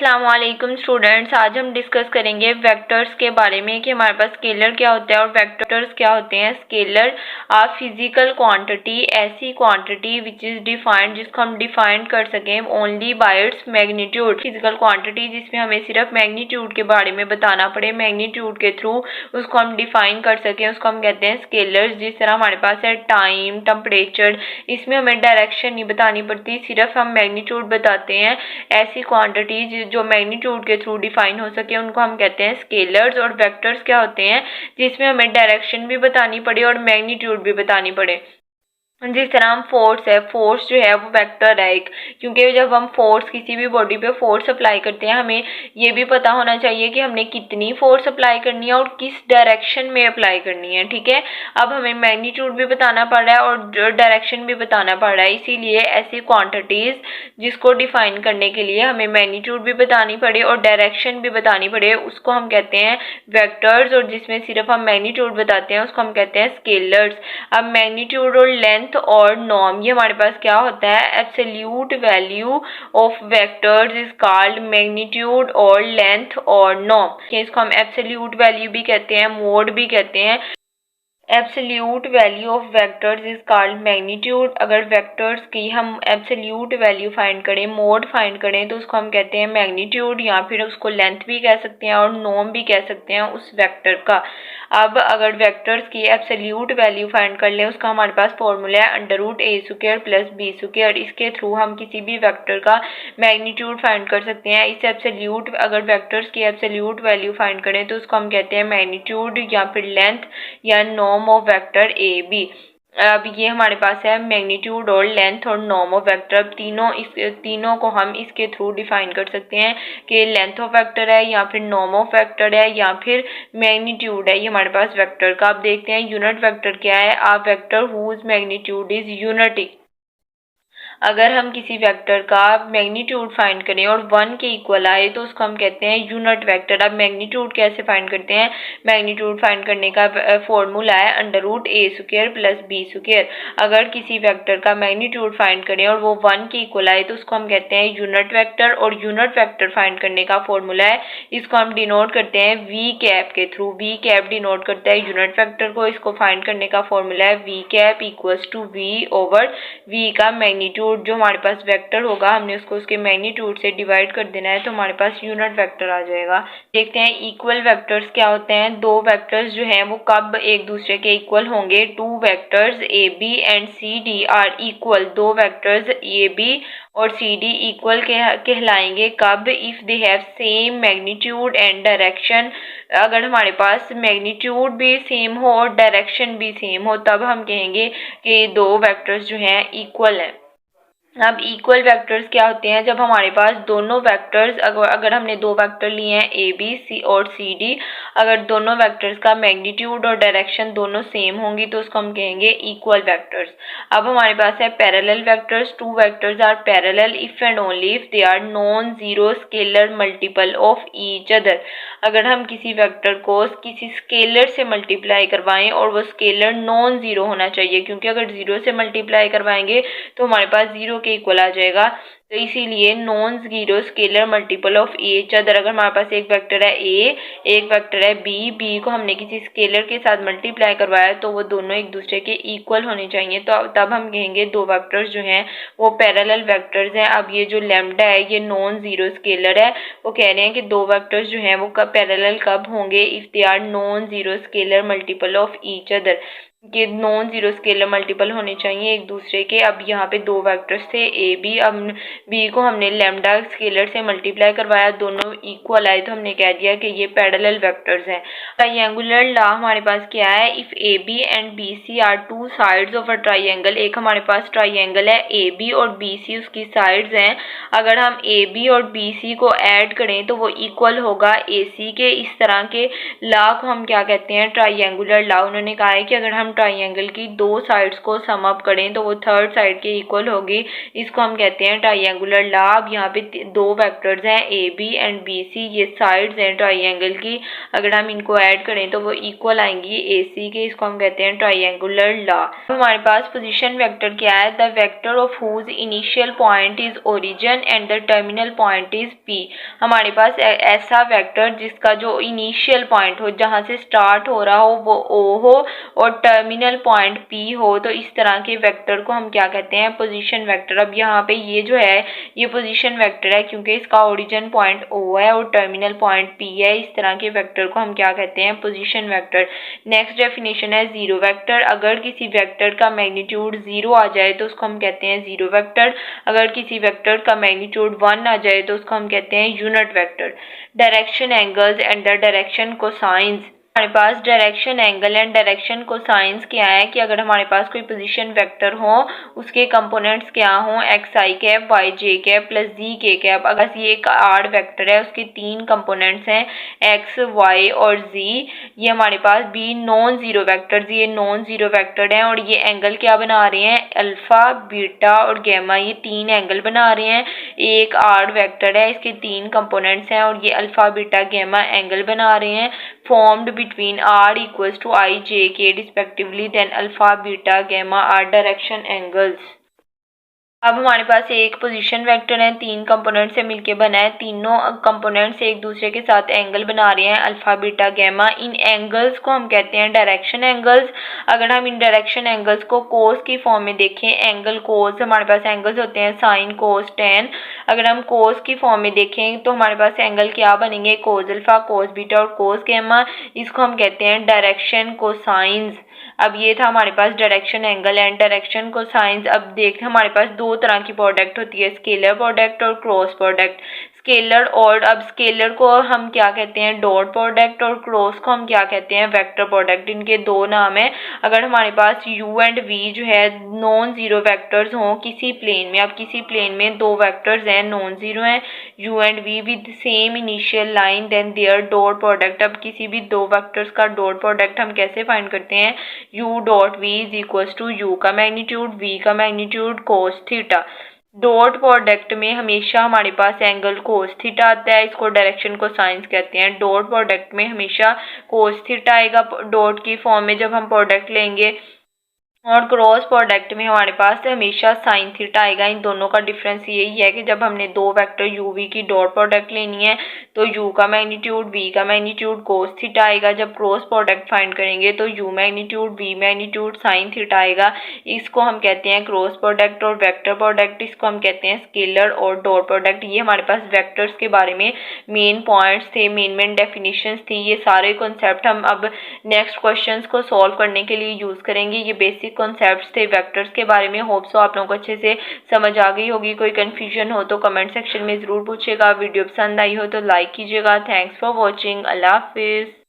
अस्सलामुअलैकुम स्टूडेंट्स, आज हम डिस्कस करेंगे वेक्टर्स के बारे में कि हमारे पास स्केलर क्या होता है और वेक्टर्स क्या होते हैं। स्केलर आ फिजिकल क्वांटिटी, ऐसी क्वांटिटी विच इज डिफाइंड, जिसको हम डिफाइन कर सकें only by its magnitude. Physical quantity जिसमें हमें सिर्फ मैग्नीट्यूड के बारे में बताना पड़े, मैग्नीट्यूड के थ्रू उसको हम डिफाइन कर सकें, उसको हम कहते हैं स्केलर्स। जिस तरह हमारे पास है टाइम, टेम्परेचर, इसमें हमें डायरेक्शन नहीं बतानी पड़ती, सिर्फ हम मैग्नीट्यूड बताते हैं। ऐसी क्वांटिटी जो मैग्नीट्यूड के थ्रू डिफाइन हो सके उनको हम कहते हैं स्केलर्स। और वेक्टर्स क्या होते हैं जिसमें हमें डायरेक्शन भी बतानी पड़े और मैग्नीट्यूड भी बतानी पड़े। जिस तरह हम फोर्स है, फोर्स जो है वो वेक्टर है एक, क्योंकि जब हम फोर्स किसी भी बॉडी पे फोर्स अप्लाई करते हैं हमें ये भी पता होना चाहिए कि हमने कितनी फोर्स अप्लाई करनी है और किस डायरेक्शन में अप्लाई करनी है। ठीक है, अब हमें मैग्नीट्यूड भी बताना पड़ रहा है और डायरेक्शन भी बताना पड़ रहा है, इसीलिए ऐसी क्वांटिटीज जिसको डिफाइन करने के लिए हमें मैग्नीट्यूड भी बतानी पड़े और डायरेक्शन भी बतानी पड़े उसको हम कहते हैं वेक्टर्स। और जिसमें सिर्फ हम मैग्नीट्यूड बताते हैं उसको हम कहते हैं स्केलर्स। अब मैग्नीट्यूड और लेंथ और नॉर्म, ये हमारे पास क्या होता है, absolute value of vectors is called magnitude और लेंथ और नॉर्म। इसको हम एब्सोल्यूट वैल्यू भी कहते हैं, मोड भी कहते हैं। Absolute value of vectors is called magnitude. अगर वेक्टर्स की हम एब्सोल्यूट वैल्यू फाइंड करें, मोड फाइंड करें, तो उसको हम कहते हैं मैग्नीट्यूड, या फिर उसको लेंथ भी कह सकते हैं और नॉर्म भी कह सकते हैं उस वेक्टर का। अब अगर वेक्टर्स की एब्सोल्यूट वैल्यू फाइंड कर लें, उसका हमारे पास फॉर्मूला है √a² + b²। इसके थ्रू हम किसी भी वेक्टर का मैग्नीट्यूड फाइंड कर सकते हैं। इस एब्सोल्यूट, अगर वेक्टर्स की एब्सोल्यूट वैल्यू फाइंड करें तो उसको हम कहते हैं मैग्नीट्यूड या फिर लेंथ या norm of vector A B. अब ये हमारे पास है मैग्नीट्यूड और लेंथ और नॉर्म ऑफ वेक्टर। तीनों को हम इसके थ्रू डिफाइन कर सकते हैं कि लेंथ ऑफ वेक्टर है या फिर नॉर्म ऑफ वेक्टर है या फिर मैग्नीट्यूड है ये हमारे पास वेक्टर का। अब देखते हैं यूनिट वेक्टर क्या है। A vector whose magnitude is unity. अगर हम किसी वेक्टर का मैग्नीट्यूड फाइंड करें और 1 के इक्वल आए तो उसको हम कहते हैं यूनिट वेक्टर। अब मैग्नीट्यूड कैसे फाइंड करते हैं, मैग्नीट्यूड फाइंड करने का फॉर्मूला है √a² + b²। अगर किसी वेक्टर का मैग्नीट्यूड फाइंड करें और वो 1 के इक्वल आए तो उसको हम कहते हैं यूनिट वेक्टर। और यूनिट वेक्टर फाइंड करने का फॉर्मूला है, इसको हम डिनोट करते हैं v के थ्रू। v डिनोट करता है यूनिट वेक्टर को। इसको फाइंड करने का फॉर्मूला है v = v/v का मैग्नीट्यूड। जो हमारे पास वेक्टर होगा हमने उसको उसके मैग्नीट्यूड से डिवाइड कर देना है तो हमारे पास यूनिट वेक्टर आ जाएगा। देखते हैं इक्वल वेक्टर्स क्या होते हैं। दो वेक्टर्स जो हैं वो कब एक दूसरे के इक्वल होंगे। 2 vectors AB and CD are equal. दो वेक्टर्स AB और CD इक्वल कहलाएंगे कब, if they have same magnitude and direction. अगर हमारे पास मैग्नीट्यूड भी सेम हो और डायरेक्शन भी सेम हो तब हम कहेंगे कि दो वेक्टर्स जो हैं इक्वल हैं। अब इक्वल वेक्टर्स क्या होते हैं, जब हमारे पास दोनों वेक्टर्स, अगर हमने दो वेक्टर लिए हैं AB और CD, अगर दोनों वेक्टर्स का मैग्नीट्यूड और डायरेक्शन दोनों सेम होंगी तो उसको हम कहेंगे इक्वल वेक्टर्स। अब हमारे पास है parallel vectors. 2 vectors are parallel if and only if they are non zero scalar multiple of each other. अगर हम किसी वेक्टर को किसी स्केलर से मल्टीप्लाई करवाएं और वो स्केलर नॉन जीरो होना चाहिए, क्योंकि अगर जीरो से मल्टीप्लाई करवाएंगे तो हमारे पास जीरो के इक्वल आ जाएगा, तो इसीलिए non zero scalar multiple of each other. अगर हमारे पास एक वेक्टर है A, एक वेक्टर है B को हमने किसी स्केलर के साथ मल्टीप्लाई करवाया तो वो दोनों एक दूसरे के इक्वल होने चाहिए, तो तब हम कहेंगे दो वेक्टर्स जो हैं वो पैरेलल वेक्टर्स हैं। अब ये जो लैम्डा है ये नॉन जीरो स्केलर है, वो कह रहे हैं कि दो वेक्टर्स जो हैं वो पैरेलल कब होंगे, if they are non zero scalar multiple of each other, कि नॉन जीरो स्केलर मल्टीपल होने चाहिए एक दूसरे के। अब यहाँ पे दो वेक्टर्स थे AB, अब B को हमने लैम्डा स्केलर से मल्टीप्लाई करवाया, दोनों इक्वल आए तो हमने कह दिया कि ये पैरेलल वेक्टर्स हैं। ट्रायंगुलर लॉ हमारे पास क्या है, if AB and BC are 2 sides of a triangle. एक हमारे पास ट्रायंगल है AB और BC उसकी साइड्स हैं। अगर हम AB और BC को ऐड करें तो वो इक्वल होगा AC के। इस तरह के लॉ को हम क्या कहते हैं, ट्रायंगुलर लॉ। उन्होंने कहा है कि अगर हम ट्राइंगल की दो साइड्स को सम अप करें तो वो थर्ड साइड के इक्वल होगी, इसको हम कहते हैं ट्राइंगुलर लॉ। अब यहाँ पे दो वेक्टर्स हैं A B and B C, ये साइड्स हैं ट्राइंगल की, अगर हम इनको ऐड करें तो वो इक्वल आएंगी ए सी के, इसको हम कहते हैं ट्राइंगुलर लॉ। हमारे पास पोजीशन वेक्टर क्या है, the vector of whose initial point is origin and the terminal point is P. हमारे पास ऐसा वेक्टर जिसका जो इनिशियल पॉइंट हो, जहाँ से स्टार्ट हो रहा हो, वो ओ हो और टर्मिनल पॉइंट पी हो, तो इस तरह के वेक्टर को हम क्या कहते हैं, पोजीशन वेक्टर। अब यहाँ पे ये जो है ये पोजीशन वेक्टर है क्योंकि इसका ओरिजिन पॉइंट ओ है और टर्मिनल पॉइंट पी है, इस तरह के वेक्टर को हम क्या कहते हैं, पोजीशन वेक्टर। नेक्स्ट डेफिनेशन है जीरो वेक्टर। अगर किसी वेक्टर का मैग्नीट्यूड 0 आ जाए तो उसको हम कहते हैं जीरो वेक्टर, अगर किसी वेक्टर का मैग्नीट्यूड 1 आ जाए तो उसको हम कहते हैं unit vector. Direction angles and the direction cosines. हमारे पास direction angle and direction cosines क्या है कि अगर हमारे पास कोई पोजीशन वेक्टर हो, उसके कंपोनेंट्स क्या हो, एक्स आई कैप, वाई जे कैप प्लस जी के कैप। अगर ये एक आड वेक्टर है, उसके 3 कंपोनेंट्स हैं एक्स वाई और जी, ये हमारे पास बी नॉन जीरो वेक्टर्स, ये नॉन जीरो वेक्टर हैं और ये एंगल क्या बना रहे हैं, अल्फा बीटा और गैमा, ये 3 एंगल बना रहे हैं। एक आड वेक्टर है, इसके 3 कंपोनेंट्स हैं और ये अल्फा बीटा गैमा एंगल बना रहे हैं, formed between r equals to I j k respectively, then alpha beta gamma are direction angles। अब हमारे पास एक पोजीशन वेक्टर है, 3 कंपोनेंट से मिलके बना है, तीनों कंपोनेंट्स एक दूसरे के साथ एंगल बना रहे हैं अल्फा बीटा गैमा। इन एंगल्स को हम कहते हैं डायरेक्शन एंगल्स। अगर हम इन डायरेक्शन एंगल्स को कोस की फॉर्म में देखें, एंगल कोस, हमारे पास एंगल्स होते हैं साइन कोस टेन, अगर हम कोस की फॉर्म में देखें तो हमारे पास एंगल क्या बनेंगे, कोस अल्फा, कोस बीटा और कोस गैमा, इसको हम कहते हैं डायरेक्शन कोसाइंस। अब ये था हमारे पास direction angle and direction cosines. अब देखते हमारे पास दो तरह की प्रोडक्ट होती है, स्केलर प्रोडक्ट और क्रॉस प्रोडक्ट। स्केलर और अब स्केलर को हम क्या कहते हैं, डॉट प्रोडक्ट, और क्रॉस को हम क्या कहते हैं, वेक्टर प्रोडक्ट। इनके दो नाम है। अगर हमारे पास u एंड v जो है नॉन जीरो वेक्टर्स हों किसी प्लेन में, अब किसी प्लेन में दो वेक्टर्स हैं नॉन जीरो हैं u and v with same initial line, then their dot product. अब किसी भी दो वेक्टर्स का डॉट प्रोडक्ट हम कैसे फाइंड करते हैं, u dot v is equal to u का मैग्नीट्यूड, v का magnitude, cos theta. Dot product में हमेशा हमारे पास एंगल कोस थीटा आता है, इसको डायरेक्शन कोसाइंस कहते हैं। डॉट प्रोडक्ट में हमेशा कोस थीटा आएगा डॉट की फॉर्म में जब हम प्रोडक्ट लेंगे, और क्रॉस प्रोडक्ट में हमारे पास हमेशा साइन थीटा आएगा। इन दोनों का डिफरेंस यही है कि जब हमने दो वेक्टर यू वी की डॉट प्रोडक्ट लेनी है तो यू का मैग्नीट्यूड वी का मैग्नीट्यूड कोस थीटा आएगा, जब क्रॉस प्रोडक्ट फाइंड करेंगे तो u magnitude v magnitude sine theta आएगा। इसको हम कहते हैं क्रॉस प्रोडक्ट और वेक्टर प्रोडक्ट, इसको हम कहते हैं स्केलर और डॉट प्रोडक्ट। ये हमारे पास वेक्टर्स के बारे में मेन पॉइंट्स थे, मेन डेफिनेशंस थी। ये सारे कॉन्सेप्ट हम अब नेक्स्ट क्वेश्चंस को सॉल्व करने के लिए यूज करेंगे। ये बेसिक कॉन्सेप्ट्स थे वेक्टर्स के बारे में। होप सो आप लोगों को अच्छे से समझ आ गई होगी। कोई कंफ्यूजन हो तो कमेंट सेक्शन में ज़रूर पूछेगा। वीडियो पसंद आई हो तो लाइक कीजिएगा। Thanks for watching. अल्लाह हाफिज़।